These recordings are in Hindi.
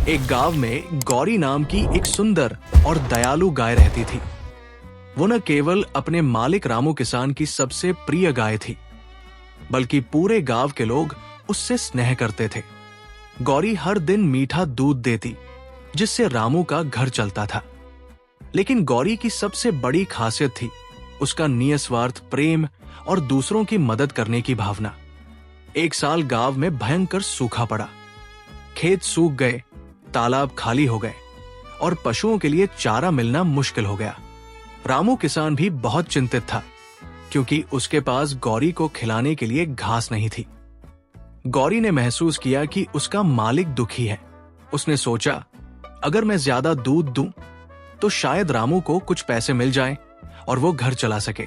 एक गांव में गौरी नाम की एक सुंदर और दयालु गाय रहती थी। वो न केवल अपने मालिक रामू किसान की सबसे प्रिय गाय थी, बल्कि पूरे गांव के लोग उससे स्नेह करते थे। गौरी हर दिन मीठा दूध देती, जिससे रामू का घर चलता था। लेकिन गौरी की सबसे बड़ी खासियत थी उसका निस्वार्थ प्रेम और दूसरों की मदद करने की भावना। एक साल गांव में भयंकर सूखा पड़ा। खेत सूख गए, तालाब खाली हो गए और पशुओं के लिए चारा मिलना मुश्किल हो गया। रामू किसान भी बहुत चिंतित था, क्योंकि उसके पास गौरी को खिलाने के लिए घास नहीं थी। गौरी ने महसूस किया कि उसका मालिक दुखी है। उसने सोचा, अगर मैं ज्यादा दूध दूं तो शायद रामू को कुछ पैसे मिल जाएं और वो घर चला सके।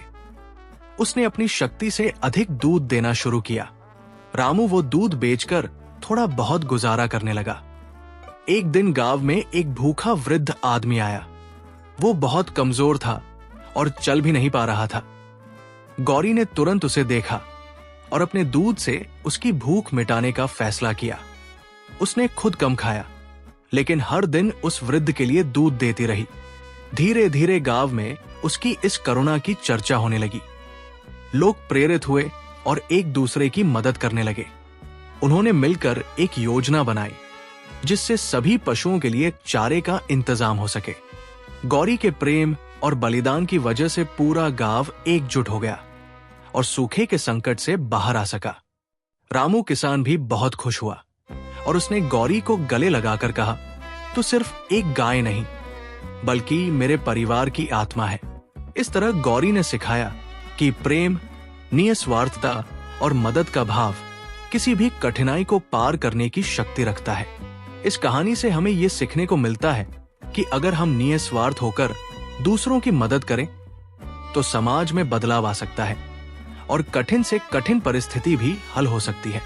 उसने अपनी शक्ति से अधिक दूध देना शुरू किया। रामू वो दूध बेचकर थोड़ा बहुत गुजारा करने लगा। एक दिन गांव में एक भूखा वृद्ध आदमी आया। वो बहुत कमजोर था और चल भी नहीं पा रहा था। गौरी ने तुरंत उसे देखा और अपने दूध से उसकी भूख मिटाने का फैसला किया। उसने खुद कम खाया, लेकिन हर दिन उस वृद्ध के लिए दूध देती रही। धीरे धीरे गांव में उसकी इस करुणा की चर्चा होने लगी। लोग प्रेरित हुए और एक दूसरे की मदद करने लगे। उन्होंने मिलकर एक योजना बनाई, जिससे सभी पशुओं के लिए चारे का इंतजाम हो सके। गौरी के प्रेम और बलिदान की वजह से पूरा गांव एकजुट हो गया और सूखे के संकट से बाहर आ सका। रामू किसान भी बहुत खुश हुआ और उसने गौरी को गले लगाकर कहा, तू सिर्फ एक गाय नहीं, बल्कि मेरे परिवार की आत्मा है। इस तरह गौरी ने सिखाया कि प्रेम, निस्वार्थता और मदद का भाव किसी भी कठिनाई को पार करने की शक्ति रखता है। इस कहानी से हमें यह सीखने को मिलता है कि अगर हम निस्वार्थ होकर दूसरों की मदद करें, तो समाज में बदलाव आ सकता है और कठिन से कठिन परिस्थिति भी हल हो सकती है।